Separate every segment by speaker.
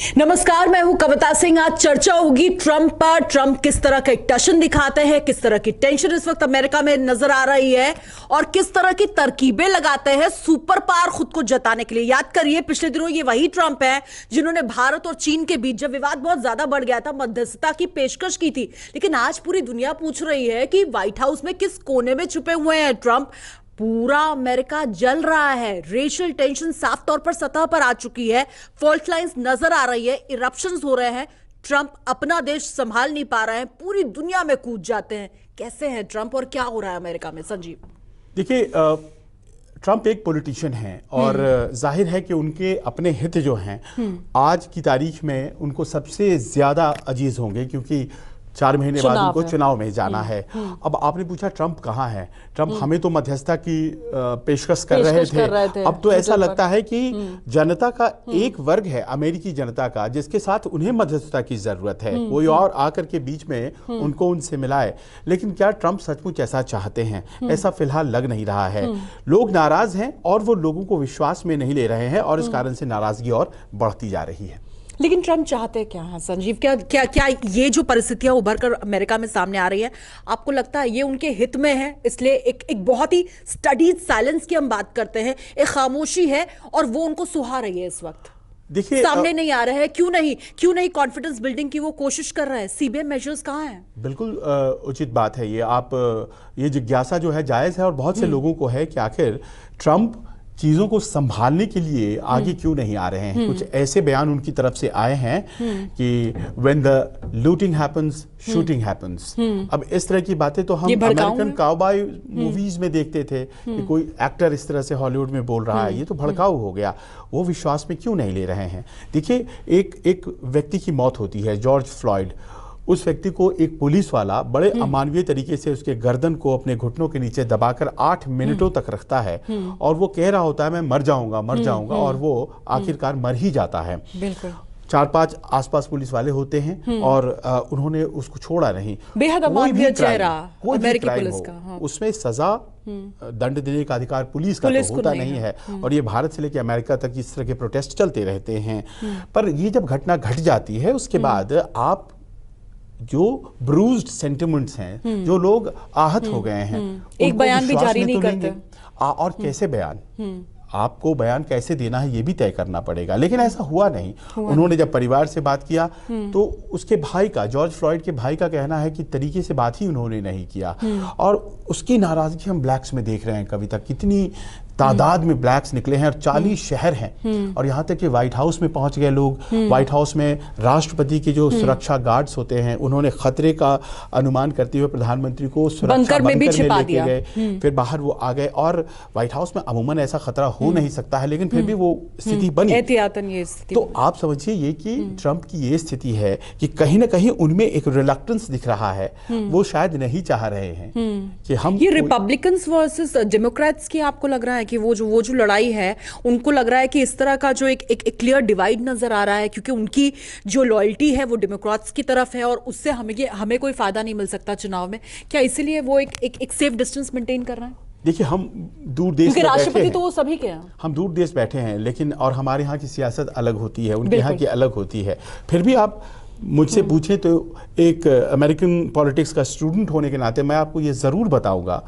Speaker 1: नमस्कार, मैं हूं कविता सिंह। आज चर्चा होगी ट्रंप पर। ट्रंप किस तरह का एक टशन दिखाते हैं, किस तरह की टेंशन इस वक्त अमेरिका में नजर आ रही है और किस तरह की तरकीबें लगाते हैं सुपर पावर खुद को जताने के लिए। याद करिए, पिछले दिनों ये वही ट्रंप है जिन्होंने भारत और चीन के बीच जब विवाद बहुत ज्यादा बढ़ गया था मध्यस्थता की पेशकश की थी। लेकिन आज पूरी दुनिया पूछ रही है कि व्हाइट हाउस में किस कोने में छुपे हुए हैं ट्रंप। पूरा अमेरिका जल रहा है। रेशियल टेंशन साफ तौर पर सतह पर आ चुकी है। फॉल्ट लाइंस नजर आ रही है, इरप्शंस हो रहे हैं। ट्रंप अपना देश संभाल नहीं पा रहे हैं, पूरी दुनिया में कूद जाते हैं। कैसे हैं ट्रंप और क्या हो रहा है अमेरिका में? संजीव,
Speaker 2: देखिए, ट्रंप एक पॉलिटिशियन हैं और जाहिर है कि उनके अपने हित जो हैं आज की तारीख में उनको सबसे ज्यादा अजीज होंगे, क्योंकि 4 महीने बाद उनको चुनाव में जाना है। अब आपने पूछा ट्रंप कहाँ है। ट्रंप हमें तो मध्यस्थता की पेशकश कर रहे थे। अब तो ऐसा लगता है कि जनता का एक वर्ग है, अमेरिकी जनता का, जिसके साथ उन्हें मध्यस्थता की जरूरत है। कोई और आकर के बीच में उनको उनसे मिलाए। लेकिन क्या ट्रंप सचमुच ऐसा चाहते हैं? ऐसा फिलहाल लग नहीं रहा है। लोग नाराज हैं और वो लोगों को विश्वास में नहीं ले रहे हैं और इस कारण से नाराजगी और बढ़ती जा रही है।
Speaker 1: लेकिन ट्रंप चाहते क्या है संजीव? क्या क्या क्या ये जो परिस्थितियां उभर कर अमेरिका में सामने आ रही है, आपको लगता है ये उनके हित में है? इसलिए एक बहुत ही स्टडीड साइलेंस की हम बात करते हैं, एक खामोशी है और वो उनको सुहा रही है इस वक्त।
Speaker 2: देखिए,
Speaker 1: सामने नहीं आ रहा है। क्यों नहीं कॉन्फिडेंस बिल्डिंग की वो कोशिश कर रहा है? सीबीआई मेजर्स कहाँ हैं?
Speaker 2: बिल्कुल उचित बात है ये। आप ये जिज्ञासा जो है जायज है और बहुत से लोगों को है कि आखिर ट्रंप चीजों को संभालने के लिए आगे क्यों नहीं आ रहे हैं। कुछ ऐसे बयान उनकी तरफ से आए हैं कि when the looting happens shooting happens. अब इस तरह की बातें तो हम अमेरिकन काउबॉय मूवीज में देखते थे कि कोई एक्टर इस तरह से हॉलीवुड में बोल रहा है। ये तो भड़काऊ हो गया। वो विश्वास में क्यों नहीं ले रहे हैं? देखिए, एक व्यक्ति की मौत होती है, जॉर्ज फ्लॉयड। उस व्यक्ति को एक पुलिस वाला बड़े अमानवीय तरीके से उसके गर्दन को अपने घुटनों के नीचे दबाकर 8 मिनटों तक रखता है और वो कह रहा होता है मैं मर जाऊंगा और वो आखिरकार मर ही जाता है।
Speaker 1: बिल्कुल।
Speaker 2: 4-5 आसपास पुलिस वाले होते हैं और उन्होंने उसको छोड़ा नहीं।
Speaker 1: बेहद अमानवीय चेहरा अमेरिकी पुलिस का। हाँ।
Speaker 2: उसमें सजा दंड देने का अधिकार पुलिस का तो होता नहीं है। और ये भारत से लेकर अमेरिका तक इस तरह के प्रोटेस्ट चलते रहते हैं। पर ये जब घटना घट जाती है उसके बाद आप जो ब्रूज्ड सेंटिमेंट्स हैं, जो लोग आहत हो गए हैं,
Speaker 1: एक बयान भी जारी नहीं करते।
Speaker 2: और कैसे बयान, आपको बयान कैसे देना है ये भी तय करना पड़ेगा। लेकिन ऐसा हुआ नहीं। उन्होंने जब परिवार से बात किया तो उसके भाई का, जॉर्ज फ्लॉयड के भाई का कहना है कि तरीके से बात ही उन्होंने नहीं किया। और उसकी नाराजगी हम ब्लैक्स में देख रहे हैं। कविता, कितनी तादाद में ब्लैक्स निकले हैं और 40 शहर हैं और यहाँ तक कि व्हाइट हाउस में पहुंच गए लोग। व्हाइट हाउस में राष्ट्रपति के जो सुरक्षा गार्ड्स होते हैं उन्होंने खतरे का अनुमान करते हुए प्रधानमंत्री को सुरक्षा बंकर में लेके गए। फिर बाहर वो आ गए और व्हाइट हाउस में अमूमन ऐसा खतरा हो नहीं सकता है, लेकिन फिर भी वो स्थिति बनी,
Speaker 1: एहतियातन ये स्थिति।
Speaker 2: तो आप समझिए ये कि ट्रंप की ये स्थिति है कि कहीं ना कहीं उनमें एक रिलक्टेंस दिख रहा है। वो शायद नहीं चाह रहे हैं कि हम
Speaker 1: ये रिपब्लिकन्स वर्सेस डेमोक्रेट्स की, आपको लग रहा है कि वो जो लड़ाई है, उनको लग रहा है कि इस तरह का जो एक क्लियर डिवाइड नजर आ रहा है, क्योंकि उनकी जो लॉयल्टी है वो डेमोक्रेट्स की तरफ है और उससे हमें कोई फायदा नहीं मिल सकता चुनाव में। क्या इसीलिए वो एक सेफ डिस्टेंस मेंटेन कर रहे हैं?
Speaker 2: देखिए, हम दूर देश में
Speaker 1: राष्ट्रपति तो वो सभी के हैं,
Speaker 2: हम दूर देश बैठे हैं, लेकिन और हमारे यहाँ की सियासत अलग होती है, उनके यहाँ की अलग होती है। फिर भी आप मुझसे पूछें तो एक अमेरिकन पॉलिटिक्स का स्टूडेंट होने के नाते मैं आपको ये जरूर बताऊंगा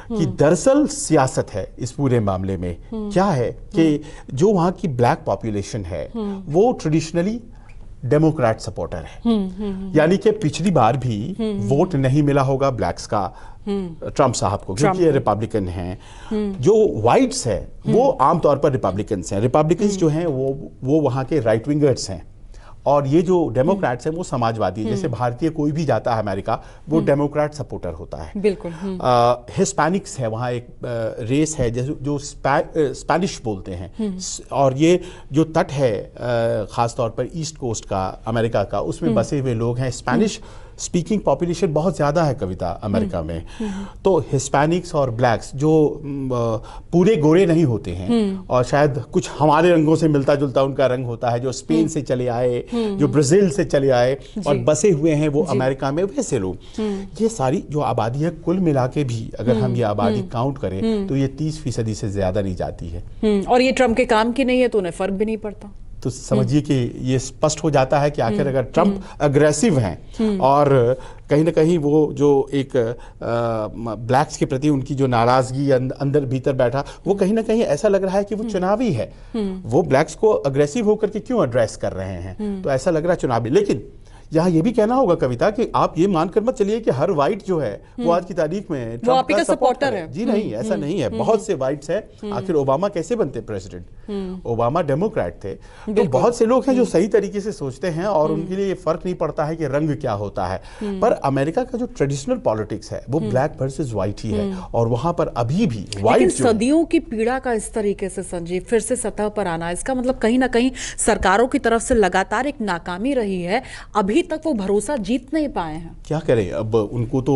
Speaker 2: कि दरअसल सियासत है इस पूरे मामले में क्या है कि जो वहाँ की ब्लैक पॉपुलेशन है वो ट्रेडिशनली डेमोक्रेट सपोर्टर है। यानी कि पिछली बार भी वोट नहीं मिला होगा ब्लैक्स का ट्रंप साहब को, क्योंकि ये रिपब्लिकन हैं। जो व्हाइट्स है वो आमतौर पर रिपब्लिकन्स हैं। रिपब्लिकन्स जो हैं वो वहाँ के राइट विंगर्स हैं और ये जो डेमोक्रेट्स हैं वो समाजवादी हैं। जैसे भारतीय कोई भी जाता है अमेरिका, वो डेमोक्रेट सपोर्टर होता है।
Speaker 1: बिल्कुल।
Speaker 2: हिस्पैनिक्स है वहाँ, एक रेस है जो स्पेनिश बोलते हैं। और ये जो तट है खासतौर पर ईस्ट कोस्ट का अमेरिका का, उसमें बसे हुए लोग हैं। स्पेनिश स्पीकिंग पॉपुलेशन बहुत ज़्यादा है कविता अमेरिका में। तो हिस्पैनिक्स और ब्लैक्स जो पूरे गोरे नहीं होते हैं और शायद कुछ हमारे रंगों से मिलता जुलता उनका रंग होता है, जो स्पेन से चले आए, जो ब्राज़ील से चले आए और बसे हुए हैं वो अमेरिका में, वैसे लोग। ये सारी जो आबादी है कुल मिला के भी अगर हम ये आबादी काउंट करें तो ये 30% से ज़्यादा नहीं जाती है।
Speaker 1: और ये ट्रंप के काम की नहीं है तो उन्हें फर्क भी नहीं पड़ता।
Speaker 2: तो समझिए कि ये स्पष्ट हो जाता है कि आखिर अगर ट्रंप अग्रेसिव हैं और कहीं ना कहीं वो जो एक ब्लैक्स के प्रति उनकी जो नाराजगी अंदर भीतर बैठा, वो कहीं ना कहीं ऐसा लग रहा है कि वो चुनावी है। वो ब्लैक्स को अग्रेसिव होकर के क्यों एड्रेस कर रहे हैं, तो ऐसा लग रहा है चुनावी। लेकिन यहाँ ये भी कहना होगा कविता कि आप ये मानकर मत चलिए कि हर वाइट जो है वो आज की तारीख में ट्रंप का सपोर्टर है। जी नहीं, ऐसा नहीं है। बहुत से वाइट्स हैं। आखिर ओबामा कैसे बनते प्रेसिडेंट? ओबामा डेमोक्रेट थे। तो बहुत से लोग हैं जो सही तरीके से सोचते हैं और उनके लिए ये फर्क नहीं पड़ता है कि रंग क्या होता है। पर अमेरिका का जो ट्रेडिशनल पॉलिटिक्स है वो ब्लैक वर्सेस व्हाइट ही है, और वहां पर अभी भी व्हाइट
Speaker 1: सदियों की पीड़ा का इस तरीके से संजीव फिर से सतह पर आना, इसका मतलब कहीं ना कहीं सरकारों की तरफ से लगातार एक नाकामी रही है। अभी तक वो भरोसा जीत नहीं पाए हैं।
Speaker 2: क्या करें अब, उनको तो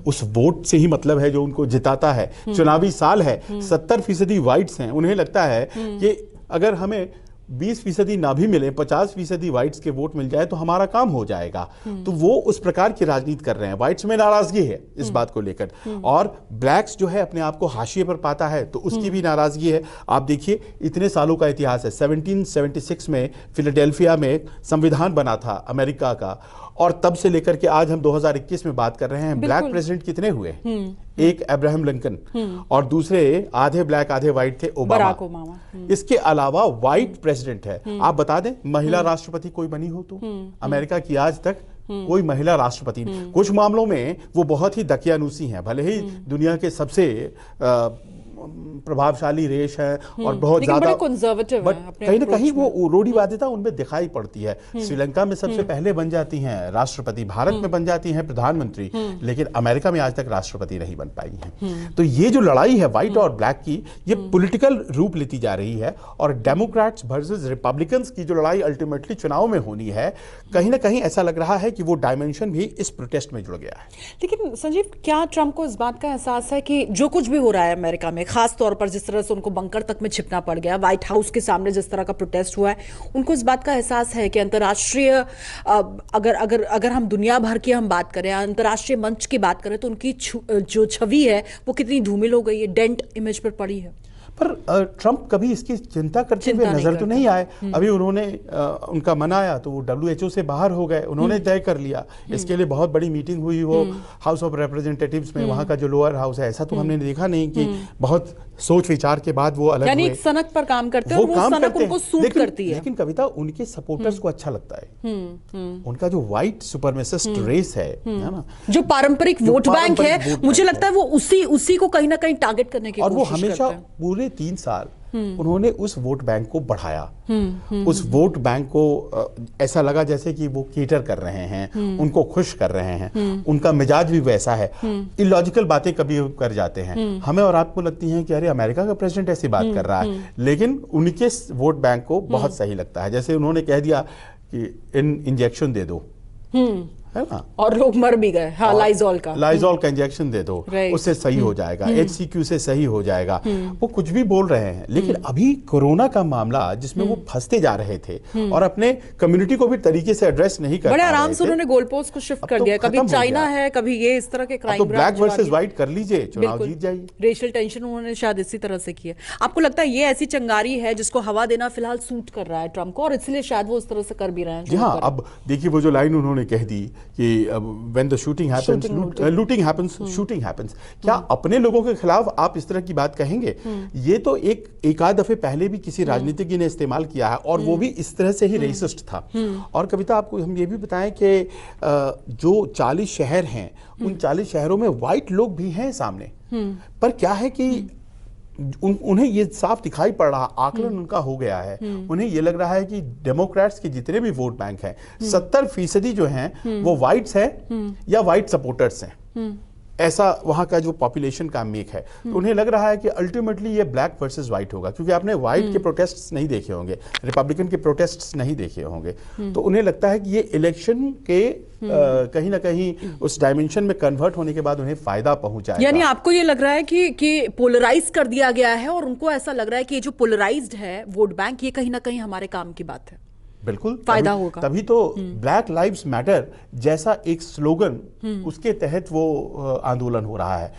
Speaker 2: उस वोट से ही मतलब है जो उनको जिताता है। चुनावी साल है, 70% वाइट्स हैं। उन्हें लगता है कि अगर हमें 20% ना भी मिले, 50% वाइट्स के वोट मिल जाए तो हमारा काम हो जाएगा। तो वो उस प्रकार की राजनीति कर रहे हैं। वाइट्स में नाराजगी है इस बात को लेकर, और ब्लैक्स जो है अपने आप को हाशिए पर पाता है तो उसकी भी नाराजगी है। आप देखिए इतने सालों का इतिहास है। 1776 में फिलाडेल्फिया में संविधान बना था अमेरिका का, और तब से लेकर के आज हम 2021 में बात कर रहे हैं। ब्लैक प्रेसिडेंट कितने हुए? एक अब्राहम लिंकन, और दूसरे आधे ब्लैक आधे व्हाइट थे, ओबामा। इसके अलावा व्हाइट प्रेसिडेंट है। आप बता दें महिला राष्ट्रपति कोई बनी हो तो? अमेरिका की आज तक कोई महिला राष्ट्रपति नहीं। कुछ मामलों में वो बहुत ही दकियानूसी हैं, भले ही दुनिया के सबसे प्रभावशाली रेश है और बहुत ज्यादा
Speaker 1: कंजर्वेटिव,
Speaker 2: बट कहीं ना कहीं वो रूढ़िवादिता उनमें दिखाई पड़ती है। श्रीलंका में सबसे पहले बन जाती हैं राष्ट्रपति, भारत में बन जाती हैं प्रधानमंत्री, लेकिन अमेरिका में आज तक राष्ट्रपति नहीं बन पाई हैं। तो ये जो लड़ाई है व्हाइट और ब्लैक की, ये पॉलिटिकल रूप लेती जा रही है, और डेमोक्रेट्स वर्सेस रिपब्लिकन्स की जो लड़ाई अल्टीमेटली चुनाव में होनी है, कहीं ना कहीं ऐसा लग रहा है कि वो डायमेंशन भी इस प्रोटेस्ट में जुड़ गया है।
Speaker 1: लेकिन संजीव, क्या ट्रंप को इस बात का एहसास है कि जो कुछ भी हो रहा है अमेरिका में, खास तौर पर जिस तरह से उनको बंकर तक में छिपना पड़ गया, व्हाइट हाउस के सामने जिस तरह का प्रोटेस्ट हुआ है, उनको इस बात का एहसास है कि अंतर्राष्ट्रीय अगर हम दुनिया भर की हम बात करें, अंतर्राष्ट्रीय मंच की बात करें, तो उनकी जो छवि है वो कितनी धूमिल हो गई है, डेंट इमेज पर पड़ी है।
Speaker 2: पर ट्रंप कभी इसकी चिंता करते हुए नजर तो नहीं आए। अभी उन्होंने उनका मन आया तो वो WHO से बाहर हो गए, उन्होंने तय कर लिया। इसके लिए बहुत बड़ी मीटिंग हुई वो हाउस ऑफ रिप्रेजेंटेटिव्स में, वहां का जो लोअर हाउस है। ऐसा तो हमने देखा नहीं कि बहुत सोच विचार के बाद वो अलग
Speaker 1: यानी
Speaker 2: हुए।
Speaker 1: एक सनक पर काम करते हैं और वो सनक उनको सूट करती है।
Speaker 2: लेकिन कविता, उनके सपोर्टर्स को अच्छा लगता है। उनका जो व्हाइट सुपरमेसिस्ट रेस है ना,
Speaker 1: जो पारंपरिक वोट बैंक है, मुझे लगता है वो उसी को कहीं ना कहीं टारगेट करने की कोशिश करते हैं।
Speaker 2: और वो हमेशा पूरे 3 साल उन्होंने उस वोट बैंक को बढ़ाया। उस वोट बैंक को ऐसा लगा जैसे कि वो केटर कर रहे हैं, उनको खुश कर रहे हैं। उनका मिजाज भी वैसा है। इलॉजिकल बातें कभी कर जाते हैं, हमें और आपको लगती हैं कि अरे अमेरिका का प्रेसिडेंट ऐसी बात कर रहा है, लेकिन उनके वोट बैंक को बहुत सही लगता है। जैसे उन्होंने कह दिया कि इंजेक्शन दे दो, है ना, और
Speaker 1: लोग मर भी गए। हाँ, लाइजॉल का
Speaker 2: इंजेक्शन दे दो, उससे सही हो जाएगा, HCQ से सही हो जाएगा। वो कुछ भी बोल रहे हैं। लेकिन अभी कोरोना का मामला जिसमें वो फंसते जा रहे थे और अपने कम्युनिटी को भी तरीके से एड्रेस नहीं कर,
Speaker 1: बड़े आराम से उन्होंने गोल पोस्ट को शिफ्ट कर दिया। कभी चाइना है, कभी ये इस तरह के क्राइम।
Speaker 2: तो ब्लैक वर्सेस व्हाइट कर लीजिए, चुनाव जीत जाइए।
Speaker 1: रेशियल टेंशन उन्होंने शायद इसी तरह से किया। आपको लगता है ये ऐसी चंगारी है जिसको हवा देना फिलहाल सूट कर रहा है ट्रंप को, और इसलिए शायद वो उस तरह से कर भी रहे हैं?
Speaker 2: जी हाँ, अब देखिए वो जो लाइन उन्होंने कह दी कि when the shooting happens, looting happens, shooting happens, क्या अपने लोगों के खिलाफ आप इस तरह की बात कहेंगे? ये तो एक आध दफे पहले भी किसी राजनीतिज्ञ ने इस्तेमाल किया है, और वो भी इस तरह से ही रेसिस्ट था। और कविता, आपको हम ये भी बताएं कि जो 40 शहर हैं, उन 40 शहरों में व्हाइट लोग भी हैं सामने। पर क्या है कि उन्हें ये साफ दिखाई पड़ रहा, आकलन उनका हो गया है। उन्हें ये लग रहा है कि डेमोक्रेट्स के जितने भी वोट बैंक हैं, 70% जो हैं वो व्हाइट्स हैं या व्हाइट सपोर्टर्स हैं। ऐसा वहां का जो पॉपुलेशन का मेक है। तो उन्हें लग रहा है कि अल्टीमेटली ये ब्लैक वर्सेस व्हाइट होगा, क्योंकि आपने व्हाइट के प्रोटेस्ट्स नहीं देखे होंगे, रिपब्लिकन के प्रोटेस्ट्स नहीं देखे होंगे। तो उन्हें लगता है कि ये इलेक्शन के कहीं ना कहीं उस डायमेंशन में कन्वर्ट होने के बाद उन्हें फायदा पहुंचाएगा।
Speaker 1: यानी आपको ये लग रहा है कि पोलराइज कर दिया गया है, और उनको ऐसा लग रहा है कि ये जो पोलराइज्ड है वोट बैंक, ये कहीं ना कहीं हमारे काम की बात है।
Speaker 2: बिल्कुल
Speaker 1: फायदा
Speaker 2: तभी-
Speaker 1: होगा।
Speaker 2: तभी तो ब्लैक लाइव्स मैटर जैसा एक स्लोगन उसके तहत वो आंदोलन हो रहा है।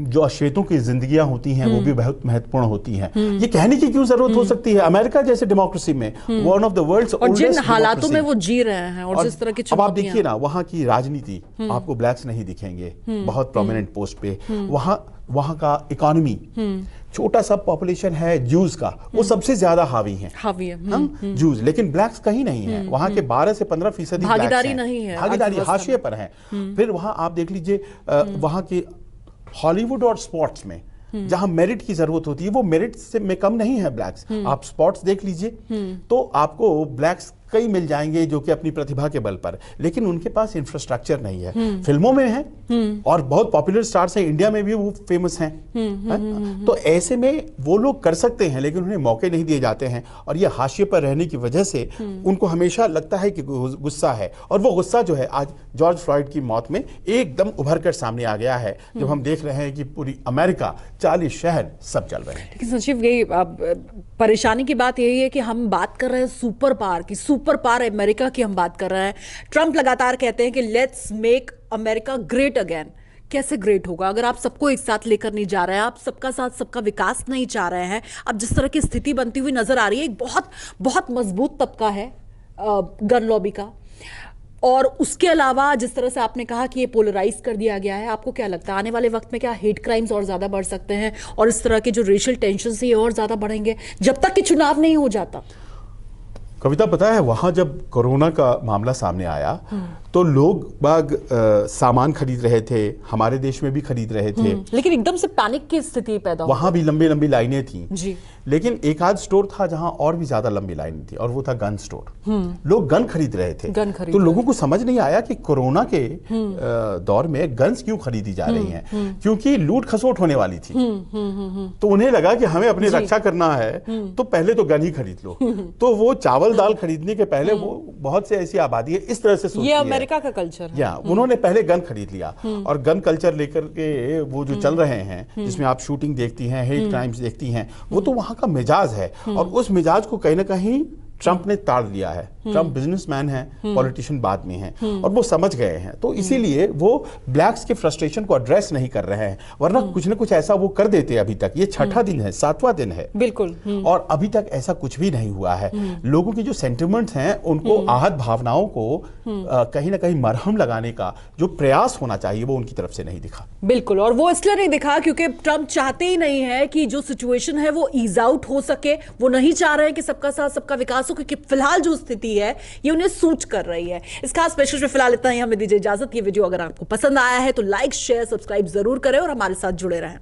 Speaker 2: जो श्वेतों की जिंदगियां होती हैं वो भी बहुत महत्वपूर्ण होती हैं। ये कहने की क्यों जरूरत हो सकती है? अमेरिका जैसे डेमोक्रेसी में, वन ऑफ द वर्ल्ड्स
Speaker 1: और जिन
Speaker 2: ओल्डेस्ट
Speaker 1: हालातों में वो जी रहे हैं और जिस तरह की
Speaker 2: अब आप
Speaker 1: चुनौतियां,
Speaker 2: देखिए ना, वहाँ की राजनीति आपको ब्लैक्स नहीं दिखेंगे बहुत प्रोमिनेंट पोस्ट पे। वहाँ का इकोनॉमी, छोटा सा पॉपुलेशन है जूस का, वो सबसे ज्यादा हावी है।
Speaker 1: हावी है।
Speaker 2: हम जूस, लेकिन ब्लैक्स कहीं नहीं है। वहाँ के 12 से 15%
Speaker 1: भागीदारी नहीं है,
Speaker 2: भागीदारी
Speaker 1: अर्थव्यवस्था
Speaker 2: हाशिए पर है। फिर वहाँ आप देख लीजिए, वहाँ के हॉलीवुड और स्पोर्ट्स में जहां मेरिट की जरूरत होती है, वो मेरिट से में कम नहीं है ब्लैक्स। आप स्पोर्ट्स देख लीजिए तो आपको ब्लैक्स कई मिल जाएंगे जो कि अपनी प्रतिभा के बल पर, लेकिन उनके पास इंफ्रास्ट्रक्चर नहीं है। फिल्मों में है और बहुत पॉपुलर स्टार्स हैं, इंडिया में भी वो फेमस हैं। तो ऐसे में वो लोग कर सकते हैं, लेकिन उन्हें मौके नहीं दिए जाते हैं। और ये हाशिए पर रहने की वजह से उनको हमेशा लगता है कि गुस्सा है, और वो गुस्सा जो है आज जॉर्ज फ्लॉयड की मौत में एकदम उभर कर सामने आ गया है, जब हम देख रहे हैं कि पूरी अमेरिका, 40 शहर सब चल रहे हैं।
Speaker 1: लेकिन संजीव, यही परेशानी की बात यही है कि हम बात कर रहे हैं सुपर पावर की, सुपर पावर अमेरिका की हम बात कर रहे हैं। ट्रंप लगातार कहते हैं कि let's make America great again. कैसे ग्रेट होगा अगर आप सबको एक साथ लेकर नहीं जा रहे हैं, आप सबका साथ सबका विकास नहीं चाह रहे हैं? अब जिस तरह की स्थिति बनती हुई नजर आ रही है, एक बहुत बहुत मजबूत तबका है गन लॉबी का, और उसके अलावा जिस तरह से आपने कहा कि ये पोलराइज कर दिया गया है, आपको क्या लगता है आने वाले वक्त में क्या हेट क्राइम्स और ज्यादा बढ़ सकते हैं, और इस तरह के जो रेशियल टेंशन है ये और ज्यादा बढ़ेंगे जब तक कि चुनाव नहीं हो जाता?
Speaker 2: कविता, पता है वहां जब कोरोना का मामला सामने आया तो लोग बाग सामान खरीद रहे थे, हमारे देश में भी खरीद रहे थे,
Speaker 1: लेकिन एकदम से पैनिक की स्थिति पैदा हो
Speaker 2: वहां भी लंबी लंबी लाइनें थी
Speaker 1: जी।
Speaker 2: लेकिन एक आध स्टोर था जहां और भी ज्यादा लंबी लाइन थी, और वो था गन स्टोर। लोग गन खरीद रहे थे। तो लोगों को समझ नहीं आया कि कोरोना के दौर में गन्स क्यों खरीदी जा रही हैं, क्योंकि लूट खसोट होने वाली थी। तो उन्हें लगा कि हमें अपनी रक्षा करना है तो पहले तो गन ही खरीद लो। तो वो चावल दाल खरीदने के पहले वो बहुत से ऐसी आबादी है इस तरह से सोचती है।
Speaker 1: ये अमेरिका का कल्चर है।
Speaker 2: उन्होंने पहले गन खरीद लिया, और गन कल्चर लेकर के वो जो चल रहे हैं, जिसमें आप शूटिंग देखती हैं, हेट क्राइम्स देखती हैं, वो तो वहां का मिजाज है। और उस मिजाज को कहीं ना कहीं ट्रंप ने ताड़ लिया है। ट्रंप बिजनेसमैन है, पॉलिटिशियन बाद में है, और वो समझ गए हैं। तो इसीलिए वो ब्लैक्स के फ्रस्ट्रेशन को एड्रेस नहीं कर रहे हैं, वरना कुछ ना कुछ ऐसा वो कर देते। अभी तक ये 6ठा दिन है, 7वां दिन है
Speaker 1: बिल्कुल,
Speaker 2: और अभी तक ऐसा कुछ भी नहीं हुआ है। लोगों की जो सेंटिमेंट्स हैं, उनको आहत भावनाओं को कहीं ना कहीं मरहम लगाने का जो प्रयास होना चाहिए वो उनकी तरफ से नहीं दिखा।
Speaker 1: बिल्कुल, और वो इसलिए नहीं दिखा क्योंकि ट्रंप चाहते ही नहीं है कि जो सिचुएशन है वो ईज आउट हो सके। वो नहीं चाह रहे हैं कि सबका साथ सबका विकास हो, क्योंकि फिलहाल जो स्थिति है ये उन्हें सूट कर रही है। इस खास पेशकश में फिलहाल इतना ही, हमें दीजिए इजाजत। ये वीडियो अगर आपको पसंद आया है तो लाइक, शेयर, सब्सक्राइब जरूर करें और हमारे साथ जुड़े रहें।